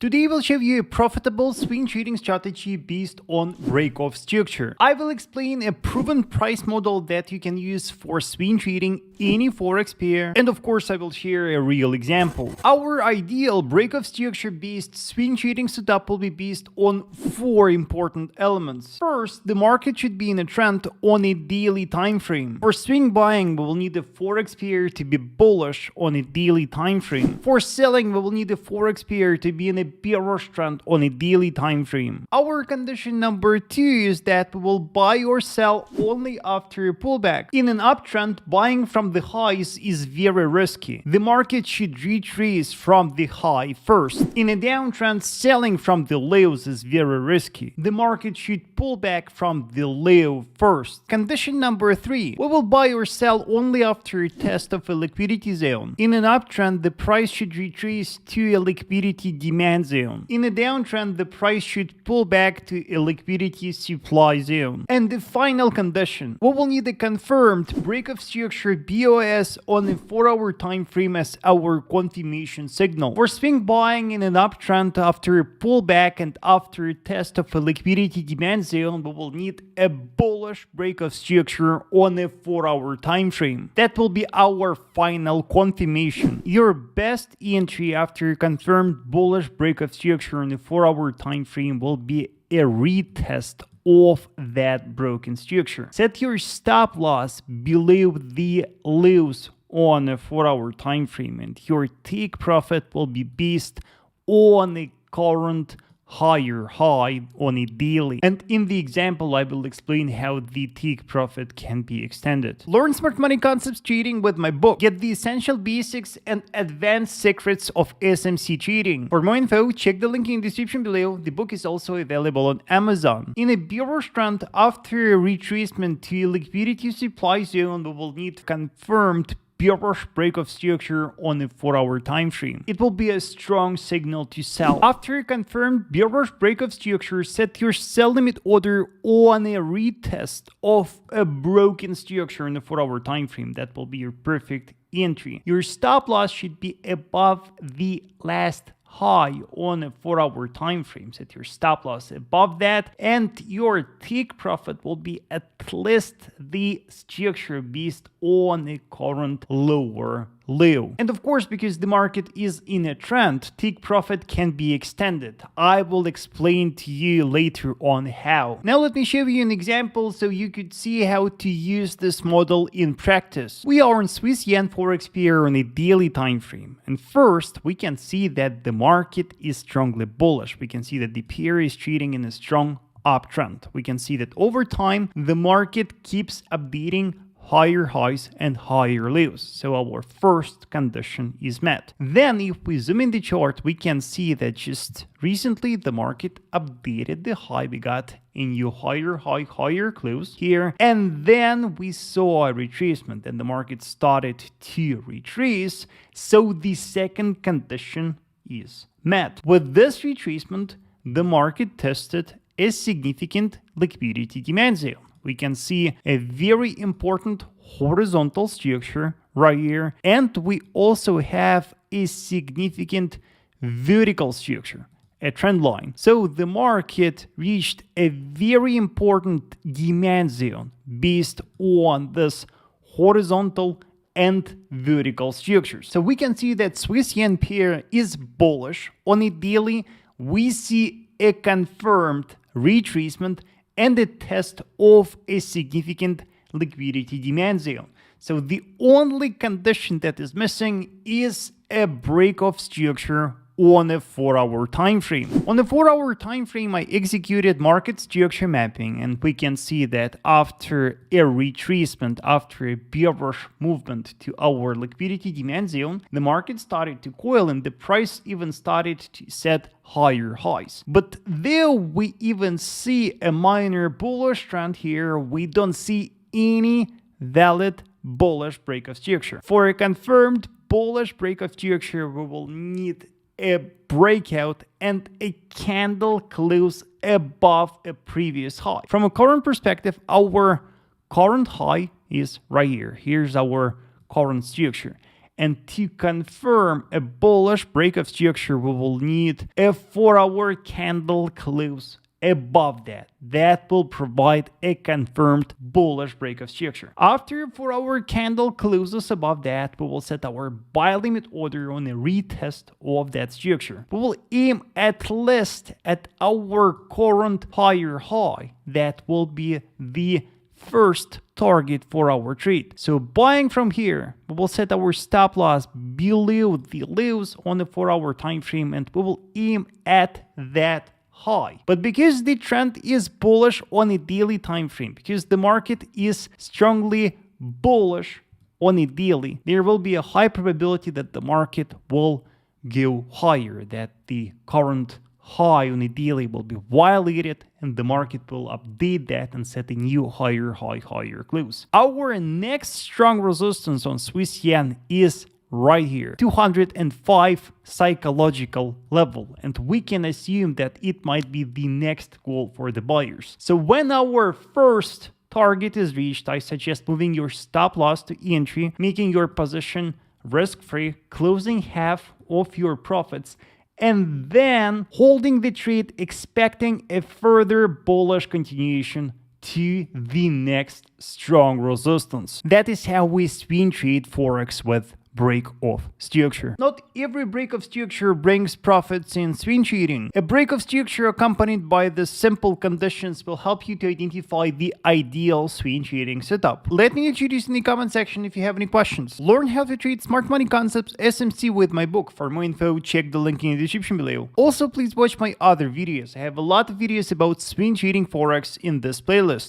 Today we'll show you a profitable swing trading strategy based on break-off structure. I will explain a proven price model that you can use for swing trading any forex pair, and of course I will share a real example. Our ideal break-off structure based swing trading setup will be based on 4 important elements. First, the market should be in a trend on a daily time frame. For swing buying, we will need the forex pair to be bullish on a daily time frame. For selling, we will need the forex pair to be in a bearish trend on a daily time frame. Our condition number 2 is that we will buy or sell only after a pullback. In an uptrend, buying from the highs is very risky. The market should retrace from the high first. In a downtrend, selling from the lows is very risky. The market should pull back from the low first. Condition number 3, we will buy or sell only after a test of a liquidity zone. In an uptrend, the price should retrace to a liquidity demand zone. In a downtrend, the price should pull back to a liquidity supply zone. And the final condition, we will need a confirmed break-off structure BoS on a 4-hour time frame as our confirmation signal. For swing buying in an uptrend after a pullback and after a test of a liquidity demand zone, we will need a bullish break-off structure on a 4-hour time frame. That will be our final confirmation. Your best entry after a confirmed bullish break-off structure on a 4-hour time frame will be a retest of that broken structure. Set your stop loss below the lows on a 4-hour time frame, and your take profit will be based on a current higher high on a daily. And in the example, I will explain how the take profit can be extended. Learn Smart Money Concepts trading with my book. Get the essential basics and advanced secrets of SMC trading. For more info, check the link in the description below. The book is also available on Amazon. In a bearish trend, after a retracement to a liquidity supply zone, we will need confirmed bearish break-off structure on a 4-hour time frame. It will be a strong signal to sell. After a confirmed bearish break-off structure, set your sell limit order on a retest of a broken structure in the 4-hour time frame. That will be your perfect entry. Your stop loss should be above the last high on a 4-hour time frame. Set your stop loss above that, and your take profit will be at least the structure based on a current lower low. And of course, because the market is in a trend, take profit can be extended. I will explain to you later on how. Now let me show you an example so you could see how to use this model in practice. We are in Swiss yen forex pair on a daily time frame, and first we can see that the market is strongly bullish. We can see that the pair is trading in a strong uptrend. We can see that over time the market keeps updating higher highs and higher lows. So our first condition is met. Then if we zoom in the chart, we can see that just recently the market updated the high. We got a new higher high, higher close here. And then we saw a retracement and the market started to retrace. So the second condition is met. With this retracement, the market tested a significant liquidity demand zone. We can see a very important horizontal structure right here, and we also have a significant vertical structure, a trend line. So the market reached a very important demand zone based on this horizontal and vertical structures. So we can see that Swiss yen pair is bullish. On a daily, we see a confirmed retracement and a test of a significant liquidity demand zone. So the only condition that is missing is a break-off structure on a 4-hour time frame. On the 4-hour time frame, I executed market structure mapping, and we can see that after a retracement, after a bearish movement to our liquidity demand zone, the market started to coil and the price even started to set higher highs. But there we even see a minor bullish trend here. We don't see any valid bullish break-off structure. For a confirmed bullish break-off structure, we will need a breakout and a candle close above a previous high. From a current perspective, our current high is right here. Here's our current structure. And to confirm a bullish breakout structure, we will need a 4-hour candle close above that. That will provide a confirmed bullish breakout structure. After a 4-hour candle closes above that, we will set our buy limit order on a retest of that structure. We will aim at least at our current higher high. That will be the first target for our trade. So buying from here, we will set our stop loss below the lows on the 4-hour time frame, and we will aim at that high. But because the trend is bullish on a daily time frame, because the market is strongly bullish on a daily, there will be a high probability that the market will go higher, that the current high on a daily will be violated, and the market will update that and set a new higher close. Our next strong resistance on Swiss yen is right here, 205 psychological level, and we can assume that it might be the next goal for the buyers. So when our first target is reached, I suggest moving your stop loss to entry, making your position risk-free, closing half of your profits, and then holding the trade, expecting a further bullish continuation to the next strong resistance. That is how we swing trade forex with break-off structure. Not every break-off structure brings profits in swing trading. A break-off structure accompanied by the simple conditions will help you to identify the ideal swing trading setup. Let me introduce in the comment section if you have any questions. Learn how to trade Smart Money Concepts SMC with my book. For more info, check the link in the description below. Also, please watch my other videos. I have a lot of videos about swing trading forex in this playlist.